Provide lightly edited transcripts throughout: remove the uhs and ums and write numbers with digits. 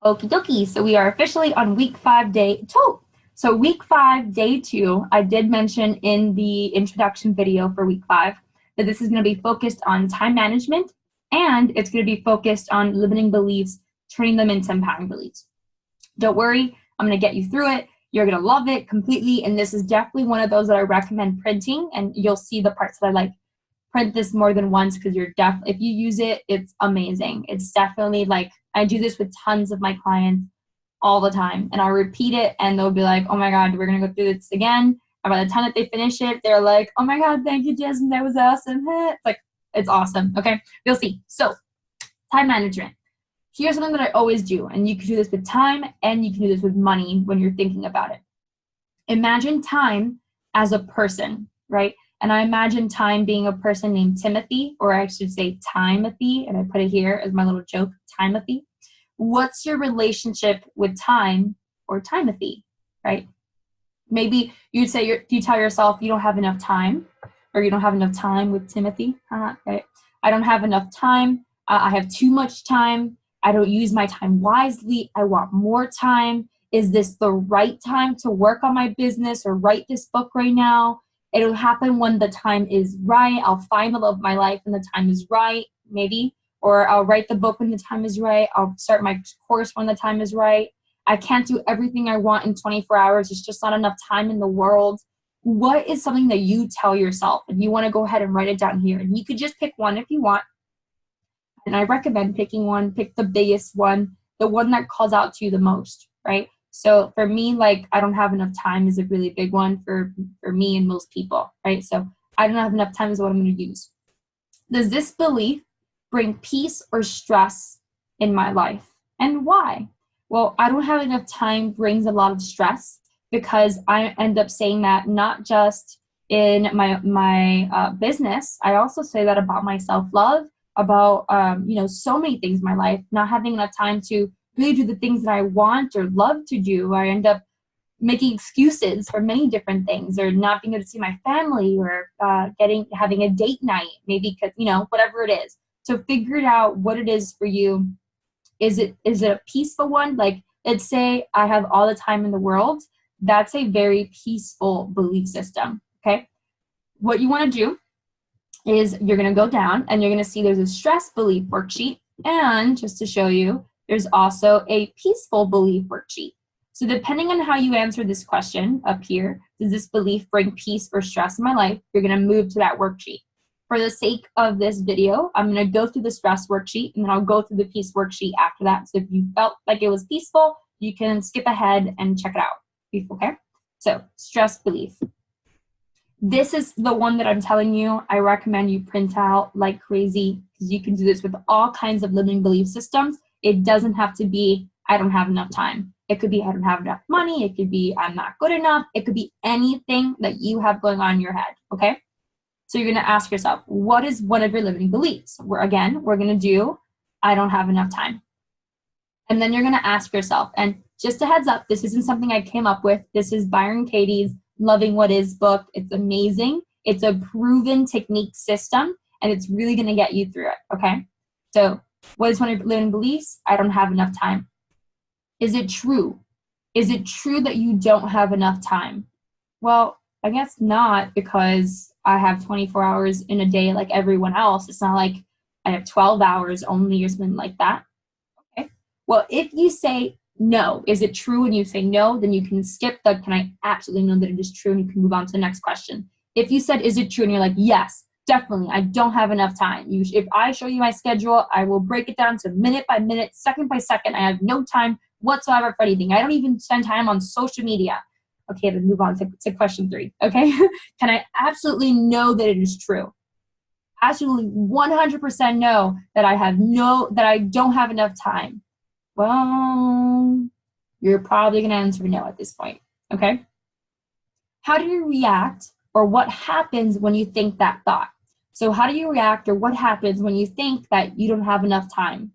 Okie dokie. So we are officially on week 5, day 2. So week 5, day 2, I did mention in the introduction video for week 5 that this is going to be focused on time management, and it's going to be focused on limiting beliefs, turning them into empowering beliefs. Don't worry, I'm going to get you through it. You're going to love it completely, and this is definitely one of those that I recommend printing, and you'll see the parts that I like. Print this more than once because if you use it, it's amazing. It's definitely like, I do this with tons of my clients all the time, and I'll repeat it and they'll be like, oh my God, we're gonna go through this again. And by the time that they finish it, they're like, oh my God, thank you, Jasmine, that was awesome. It's like, it's awesome. Okay, you'll see. So time management. Here's something that I always do, and you can do this with time and you can do this with money when you're thinking about it. Imagine time as a person, right? And I imagine time being a person named Timothy, or I should say Timothy, and I put it here as my little joke, Timothy. What's your relationship with time or Timothy, right? Maybe you'd say, you tell yourself you don't have enough time, or you don't have enough time with Timothy. Right? I don't have enough time. I have too much time. I don't use my time wisely. I want more time. Is this the right time to work on my business or write this book right now? It'll happen when the time is right. I'll find the love of my life when the time is right, maybe. Or I'll write the book when the time is right. I'll start my course when the time is right. I can't do everything I want in 24 hours. There's just not enough time in the world. What is something that you tell yourself? And you want to go ahead and write it down here. And you could just pick one if you want. And I recommend picking one. Pick the biggest one, the one that calls out to you the most, right? So for me, like, I don't have enough time is a really big one for me and most people, right? So I don't have enough time is what I'm going to use. Does this belief bring peace or stress in my life? And why? Well, I don't have enough time brings a lot of stress because I end up saying that not just in my business. I also say that about my self-love, about, so many things in my life, not having enough time to really do the things that I want or love to do. I end up making excuses for many different things, or not being able to see my family, or having a date night, maybe because, whatever it is. So figure it out what it is for you. Is it a peaceful one? Like, let's say I have all the time in the world. That's a very peaceful belief system, okay? What you want to do is you're going to go down and you're going to see there's a stress belief worksheet. And just to show you, there's also a peaceful belief worksheet. So depending on how you answer this question up here, does this belief bring peace or stress in my life? You're going to move to that worksheet. For the sake of this video, I'm going to go through the stress worksheet, and then I'll go through the peace worksheet after that. So if you felt like it was peaceful, you can skip ahead and check it out. Okay? So stress belief. This is the one that I'm telling you I recommend you print out like crazy, because you can do this with all kinds of limiting belief systems. It doesn't have to be, I don't have enough time. It could be, I don't have enough money. It could be, I'm not good enough. It could be anything that you have going on in your head, okay? So you're going to ask yourself, what is one of your limiting beliefs? We're going to do, I don't have enough time. And then you're going to ask yourself, and just a heads up, this isn't something I came up with. This is Byron Katie's Loving What Is book. It's amazing. It's a proven technique system, and it's really going to get you through it, okay? So what is one of your limiting beliefs? I don't have enough time. Is it true? Is it true that you don't have enough time? Well, I guess not, because I have 24 hours in a day like everyone else. It's not like I have 12 hours only or something like that. Okay. Well, if you say no, is it true? And you say no, then you can skip the can I absolutely know that it is true, and you can move on to the next question. If you said, is it true? And you're like, yes, definitely, I don't have enough time. If I show you my schedule, I will break it down to minute by minute, second by second. I have no time whatsoever for anything. I don't even spend time on social media. Okay, then move on to question 3, okay? Can I absolutely know that it is true? Absolutely 100% know that I don't have enough time. Well, you're probably going to answer no at this point, okay? How do you react, or what happens when you think that thought? So how do you react, or what happens when you think that you don't have enough time?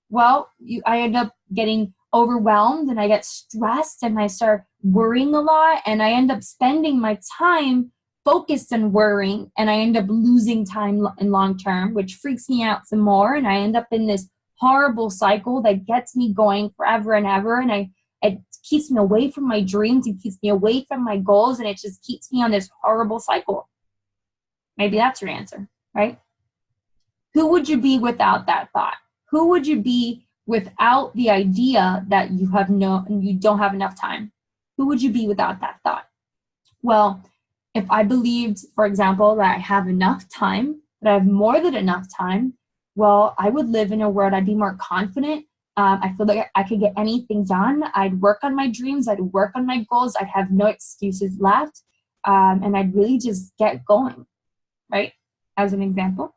Well, I end up getting overwhelmed, and I get stressed, and I start worrying a lot, and I end up spending my time focused on worrying, and I end up losing time in long term, which freaks me out some more, and I end up in this horrible cycle that gets me going forever and ever, and it keeps me away from my dreams, it keeps me away from my goals, and it just keeps me on this horrible cycle. Maybe that's your answer, right? Who would you be without that thought? Who would you be without the idea that you don't have enough time? Who would you be without that thought? Well, if I believed, for example, that I have enough time, that I have more than enough time, well, I would live in a world, I'd be more confident. I feel like I could get anything done. I'd work on my dreams. I'd work on my goals. I'd have no excuses left. And I'd really just get going, right? As an example.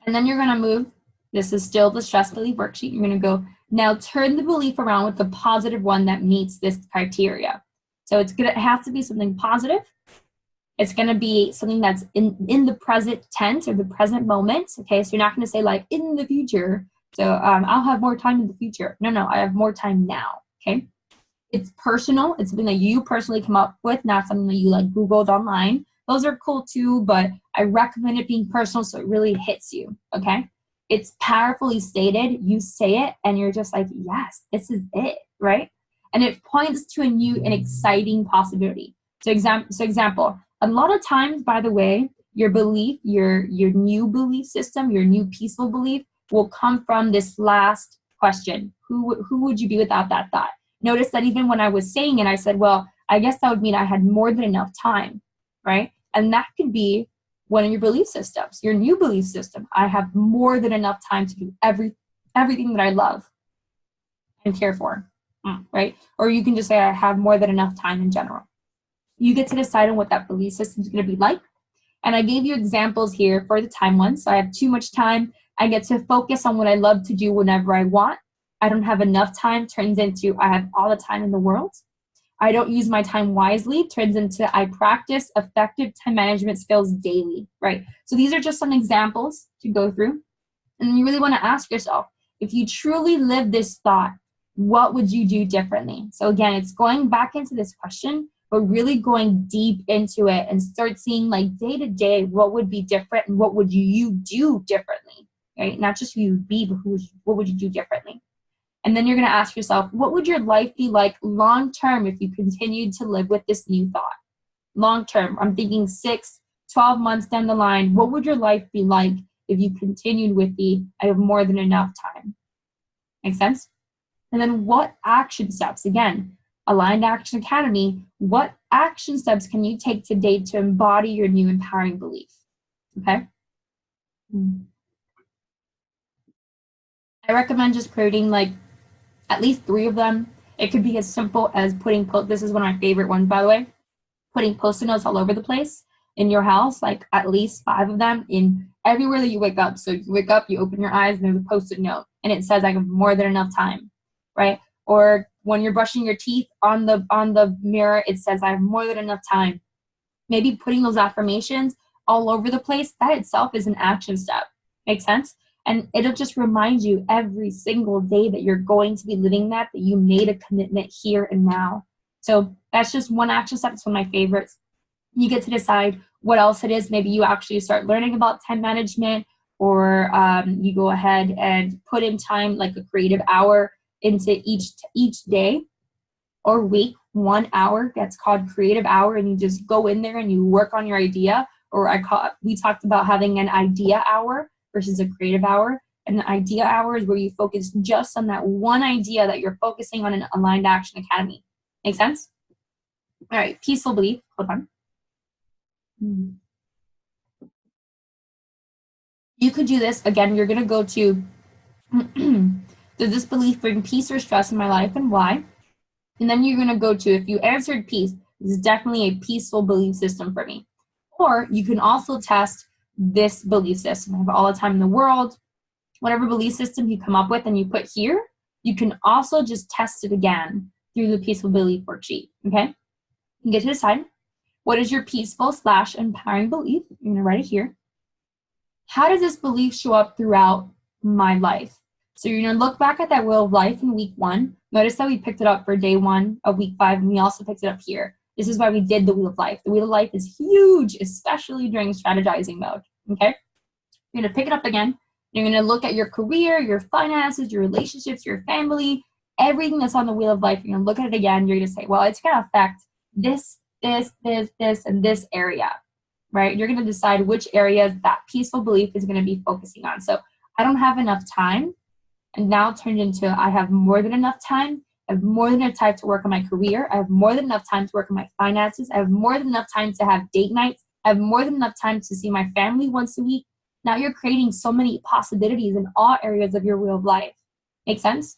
And then you're going to move. This is still the stress belief worksheet. You're going to go, now turn the belief around with the positive one that meets this criteria. So it has to be something positive. It's going to be something that's in the present tense or the present moment. Okay, so you're not going to say like in the future. So I'll have more time in the future. No, I have more time now. Okay, it's personal. It's something that you personally come up with, not something that you like Googled online. Those are cool too, but I recommend it being personal so it really hits you. Okay, it's powerfully stated. You say it, and you're just like, yes, this is it, right? And it points to a new and exciting possibility. So example. A lot of times, by the way, your belief, your new belief system, your new peaceful belief will come from this last question. Who would you be without that thought? Notice that even when I was saying it, I said, well, I guess that would mean I had more than enough time, right? And that could be one of your belief systems, your new belief system. I have more than enough time to do everything that I love and care for, right? Or you can just say I have more than enough time in general. You get to decide on what that belief system is going to be like. And I gave you examples here for the time ones. So I have too much time. I get to focus on what I love to do whenever I want. I don't have enough time turns into I have all the time in the world. I don't use my time wisely turns into I practice effective time management skills daily, right? So these are just some examples to go through. And you really want to ask yourself, if you truly live this thought, what would you do differently? So again, it's going back into this question, but really going deep into it and start seeing like day to day, what would be different and what would you do differently, right? Not just who you would be, but what would you do differently? And then you're going to ask yourself, what would your life be like long term if you continued to live with this new thought? Long term, I'm thinking 6, 12 months down the line, what would your life be like if you continued with I have more than enough time? Make sense? And then what action steps, again, Aligned Action Academy, what action steps can you take today to embody your new empowering belief? Okay? I recommend just creating like at least 3 of them. It could be as simple as this is one of my favorite ones, by the way, putting Post-it notes all over the place in your house, like at least 5 of them in everywhere that you wake up. So you wake up, you open your eyes, and there's a Post-it note, and it says I have more than enough time, right? Or when you're brushing your teeth on the mirror, it says I have more than enough time. Maybe putting those affirmations all over the place, that itself is an action step. Make sense? And it'll just remind you every single day that you're going to be living that you made a commitment here and now. So that's just one action step. It's one of my favorites. You get to decide what else it is. Maybe you actually start learning about time management, or you go ahead and put in time, like a creative hour into each day or week. 1 hour that's called creative hour, and you just go in there and you work on your idea. Or we talked about having an idea hour versus a creative hour. And the idea hour is where you focus just on that one idea that you're focusing on in Aligned Action Academy. Make sense? All right, peaceful belief. Hold on. You could do this. Again, you're going to go to, does this belief bring peace or stress in my life, and why? And then you're going to go to, if you answered peace, this is definitely a peaceful belief system for me. Or you can also test this belief system. I have all the time in the world. Whatever belief system you come up with and you put here, you can also just test it again through the peaceful belief worksheet, okay? You get to decide, what is your peaceful / empowering belief? You're going to write it here. How does this belief show up throughout my life? So you're going to look back at that wheel of life in week 1. Notice that we picked it up for day 1 of week 5, and we also picked it up here. This is why we did the wheel of life. The wheel of life is huge, especially during strategizing mode, okay? You're going to pick it up again. You're going to look at your career, your finances, your relationships, your family, everything that's on the wheel of life. You're going to look at it again. You're going to say, well, it's going to affect this, and this area, right? You're going to decide which areas that peaceful belief is going to be focusing on. So I don't have enough time, and now turned into I have more than enough time. I have more than enough time to work on my career. I have more than enough time to work on my finances. I have more than enough time to have date nights. I have more than enough time to see my family once a week. Now you're creating so many possibilities in all areas of your wheel of life. Make sense?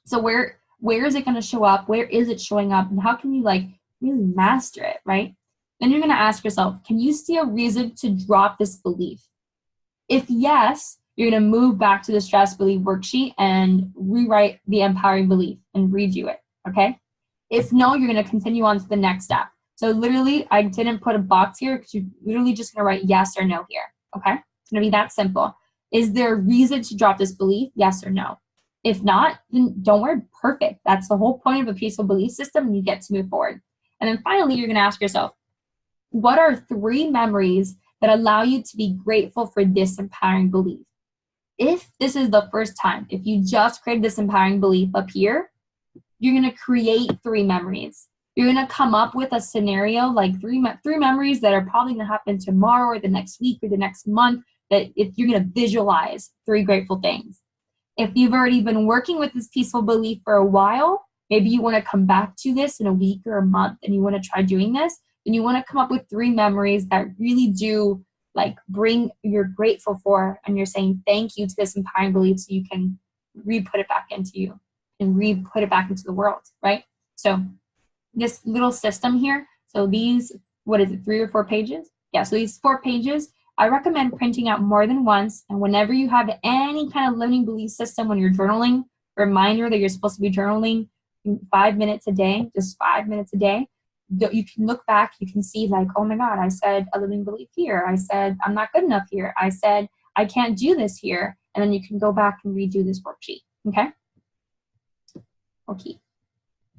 So where is it going to show up? Where is it showing up? And how can you like really master it, right? Then you're going to ask yourself, can you see a reason to drop this belief? If yes, you're going to move back to the stress belief worksheet and rewrite the empowering belief and redo it, okay? If no, you're going to continue on to the next step. So literally, I didn't put a box here because you're literally just going to write yes or no here, okay? It's going to be that simple. Is there a reason to drop this belief? Yes or no? If not, then don't worry, perfect. That's the whole point of a peaceful belief system, and you get to move forward. And then finally, you're going to ask yourself, what are 3 memories that allow you to be grateful for this empowering belief? If this is the first time, if you just created this empowering belief up here, you're going to create 3 memories. You're going to come up with a scenario like three memories that are probably going to happen tomorrow or the next week or the next month, that if you're going to visualize 3 grateful things. If you've already been working with this peaceful belief for a while, maybe you want to come back to this in a week or a month and you want to try doing this, then you want to come up with 3 memories that really do like bring you're grateful for, and you're saying thank you to this empowering belief so you can re-put it back into you and re-put it back into the world, right? So this little system here, so these, what is it, 3 or 4 pages? Yeah, so these 4 pages, I recommend printing out more than once, and whenever you have any kind of limiting belief system when you're journaling, reminder that you're supposed to be journaling 5 minutes a day, just 5 minutes a day, you can look back, you can see like, oh my God, I said a limiting belief here. I said I'm not good enough here. I said I can't do this here. And then you can go back and redo this worksheet, okay? Okay.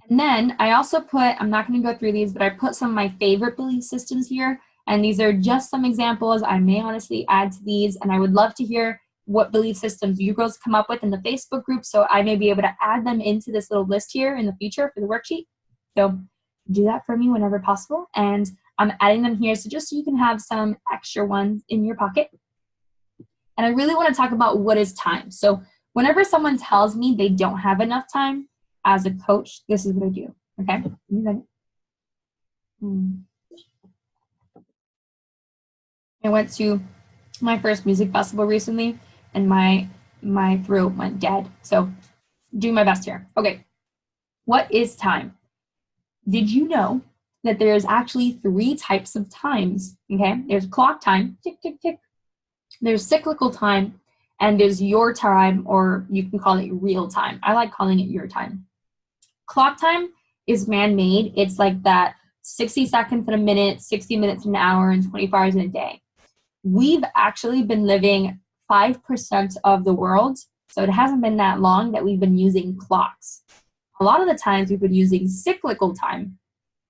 And then I also put, I'm not going to go through these, but I put some of my favorite belief systems here. And these are just some examples. I may honestly add to these, and I would love to hear what belief systems you girls come up with in the Facebook group, so I may be able to add them into this little list here in the future for the worksheet. So do that for me whenever possible, and I'm adding them here so just so you can have some extra ones in your pocket. And I really want to talk about what is time. So whenever someone tells me they don't have enough time, as a coach, this is what I do, okay? I went to my first music festival recently, and my throat went dead. So do my best here. Okay, what is time? Did you know that there's actually 3 types of times, okay? There's clock time, tick, tick, tick. There's cyclical time, and there's your time, or you can call it real time. I like calling it your time. Clock time is man-made. It's like that 60 seconds in a minute, 60 minutes in an hour, and 24 hours in a day. We've actually been living 5% of the world, so it hasn't been that long that we've been using clocks. A lot of the times we've been using cyclical time.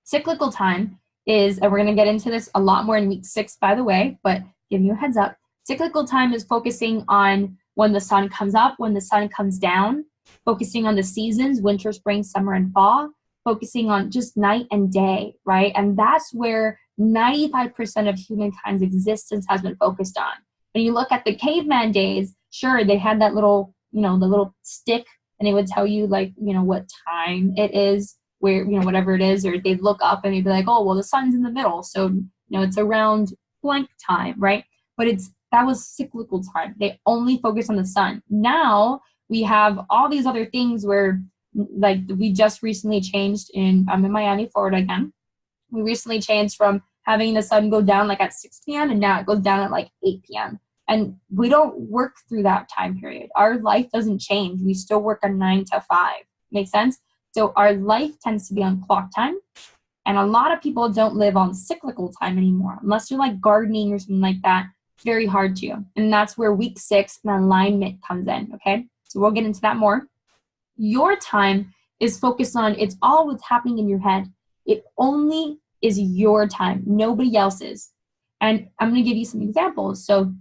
Cyclical time is, and we're going to get into this a lot more in week 6, by the way, but giving you a heads up, cyclical time is focusing on when the sun comes up, when the sun comes down, focusing on the seasons, winter, spring, summer, and fall, focusing on just night and day, right? And that's where 95% of humankind's existence has been focused on. When you look at the caveman days, sure, they had that little, the little stick, and it would tell you like, what time it is, where, whatever it is, or they'd look up and they'd be like, oh, well, the sun's in the middle, so, it's around blank time, right? But that was cyclical time. They only focus on the sun. Now we have all these other things where, like, we just recently changed I'm in Miami, Florida again. We recently changed from having the sun go down like at 6 p.m. and now it goes down at like 8 p.m. And we don't work through that time period. Our life doesn't change. We still work a 9 to 5. Make sense? So our life tends to be on clock time. And a lot of people don't live on cyclical time anymore. Unless you're like gardening or something like that, it's very hard to. And that's where week 6 and alignment comes in, okay? So we'll get into that more. Your time is focused on, it's all what's happening in your head. It only is your time, nobody else's. And I'm going to give you some examples. So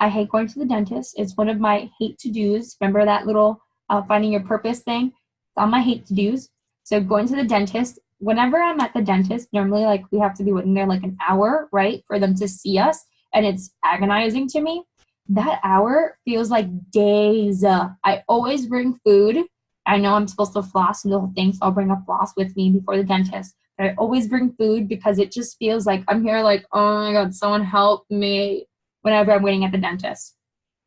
I hate going to the dentist. It's one of my hate to-dos. Remember that little finding your purpose thing? It's on my hate to-dos. So going to the dentist, whenever I'm at the dentist, normally like we have to be in there like an hour, right, for them to see us, and it's agonizing to me. That hour feels like days. I always bring food. I know I'm supposed to floss and the whole thing, so I'll bring a floss with me before the dentist. But I always bring food because it just feels like I'm here like, oh my God, someone help me, whenever I'm waiting at the dentist.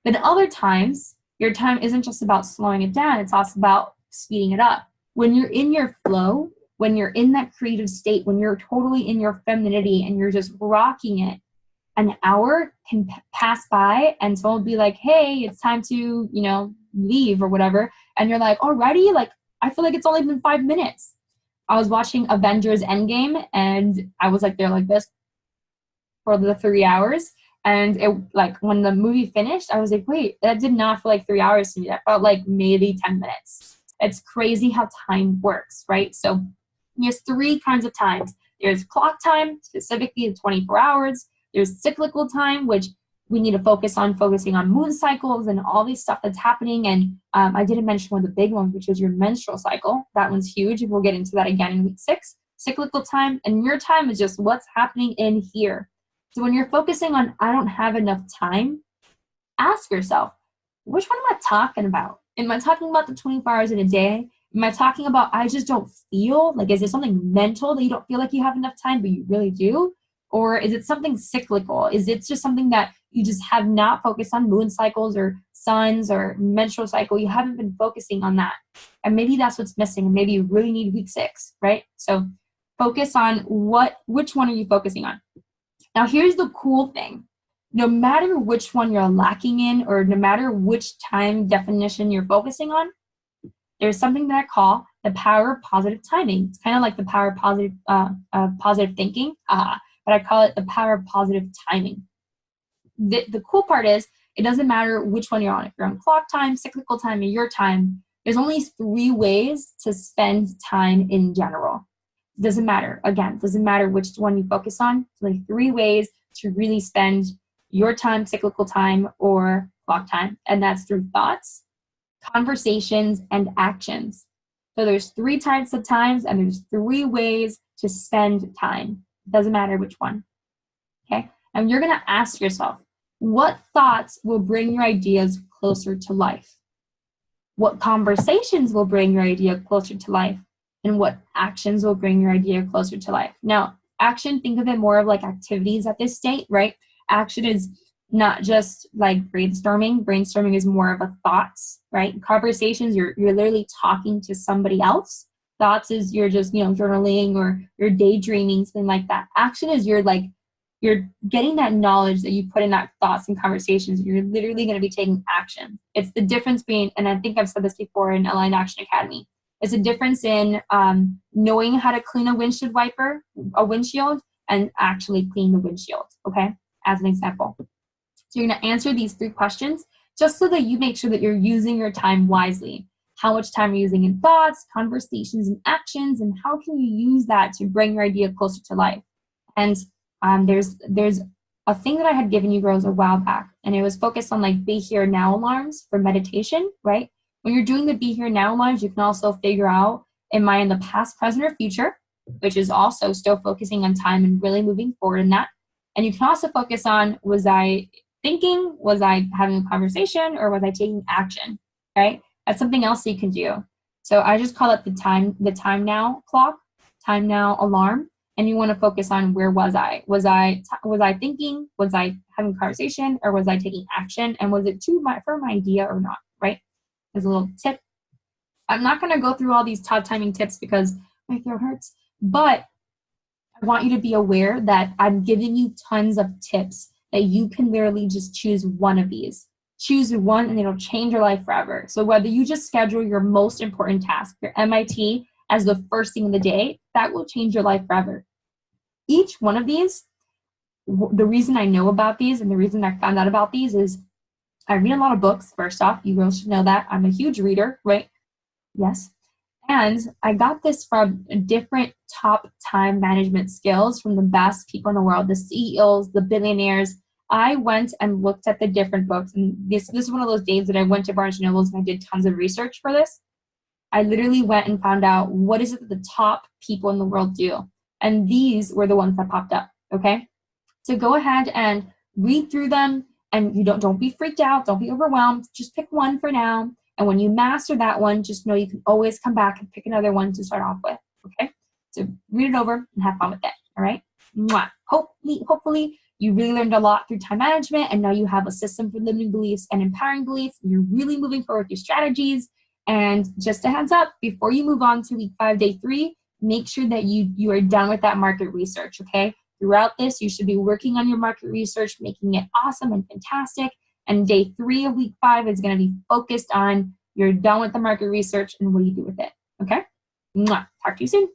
But other times, your time isn't just about slowing it down, it's also about speeding it up. When you're in your flow, when you're in that creative state, when you're totally in your femininity and you're just rocking it, an hour can pass by and someone will be like, hey, it's time to, leave or whatever. And you're like, alrighty, like, I feel like it's only been 5 minutes. I was watching Avengers Endgame and I was like there like this for the 3 hours. And it like when the movie finished, I was like, wait, that did not feel like 3 hours to me. That felt like maybe 10 minutes. It's crazy how time works, right? So there's 3 kinds of times. There's clock time, specifically the 24 hours. There's cyclical time, which we need to focusing on moon cycles and all these stuff that's happening. And I didn't mention one of the big ones, which is your menstrual cycle. That one's huge. We'll get into that again in week 6. Cyclical time, and your time is just what's happening in here. So when you're focusing on, I don't have enough time, ask yourself, which one am I talking about? Am I talking about the 24 hours in a day? Am I talking about I just don't feel? Like, is it something mental that you don't feel like you have enough time, but you really do? Or is it something cyclical? Is it just something that you just have not focused on, moon cycles or suns or menstrual cycle? You haven't been focusing on that. And maybe that's what's missing. And maybe you really need week 6, right? So focus on which one are you focusing on? Now, here's the cool thing. No matter which one you're lacking in or no matter which time definition you're focusing on, there's something that I call the power of positive timing. It's kind of like the power of positive thinking, but I call it the power of positive timing. The cool part is it doesn't matter which one you're on. If you're on clock time, cyclical time, or your time, there's only 3 ways to spend time in general. It doesn't matter. Again, it doesn't matter which one you focus on. There's only 3 ways to really spend your time, cyclical time, or clock time, and that's through thoughts, conversations, and actions. So there's 3 types of times, and there's 3 ways to spend time. It doesn't matter which one. Okay? And you're going to ask yourself, what thoughts will bring your ideas closer to life? What conversations will bring your idea closer to life? And what actions will bring your idea closer to life? Now, action, think of it more of like activities at this state, right? Action is not just like brainstorming. Brainstorming is more of a thoughts, right? Conversations, you're literally talking to somebody else. Thoughts is you're just, journaling or you're daydreaming, something like that. Action is you're getting that knowledge that you put in that thoughts and conversations. You're literally going to be taking action. It's the difference between, and I think I've said this before in Aligned Action Academy, it's a difference in knowing how to clean a windshield, and actually clean the windshield, okay? As an example. So you're going to answer these 3 questions just so that you make sure that you're using your time wisely. How much time are you using in thoughts, conversations, and actions, and how can you use that to bring your idea closer to life? And there's a thing that I had given you girls a while back, and it was focused on like be here now alarms for meditation, right? When you're doing the be here now alarms, you can also figure out, am I in the past, present, or future, which is also still focusing on time and really moving forward in that. And you can also focus on, was I thinking, was I having a conversation, or was I taking action, right? That's something else that you can do. So I just call it the time now clock, time now alarm. And you want to focus on, where was I? Was I thinking? Was I having a conversation? Or was I taking action? And was it for my idea or not, right? As a little tip. I'm not going to go through all these top timing tips because my throat hurts, but I want you to be aware that I'm giving you tons of tips that you can literally just choose one of these. Choose one and it'll change your life forever. So whether you just schedule your most important task, your MIT, as the first thing in the day, that will change your life forever. Each one of these, the reason I know about these and the reason I found out about these is I read a lot of books, first off. You girls should know that. I'm a huge reader, right? Yes. And I got this from different top time management skills from the best people in the world, the CEOs, the billionaires, I went and looked at the different books, and this is one of those days that I went to Barnes & Noble's and I did tons of research for this. I literally went and found out what is it that the top people in the world do. And these were the ones that popped up, okay? So go ahead and read through them, and you don't be freaked out, don't be overwhelmed. Just pick one for now. And when you master that one, just know you can always come back and pick another one to start off with, okay? So read it over and have fun with it, all right? Mwah. Hopefully you really learned a lot through time management, and now you have a system for limiting beliefs and empowering beliefs, and you're really moving forward with your strategies. And just a heads up, before you move on to week 5, day 3, make sure that you are done with that market research, okay? Throughout this, you should be working on your market research, making it awesome and fantastic. And day 3 of week 5 is going to be focused on you're done with the market research and what do you do with it, okay? Mwah. Talk to you soon.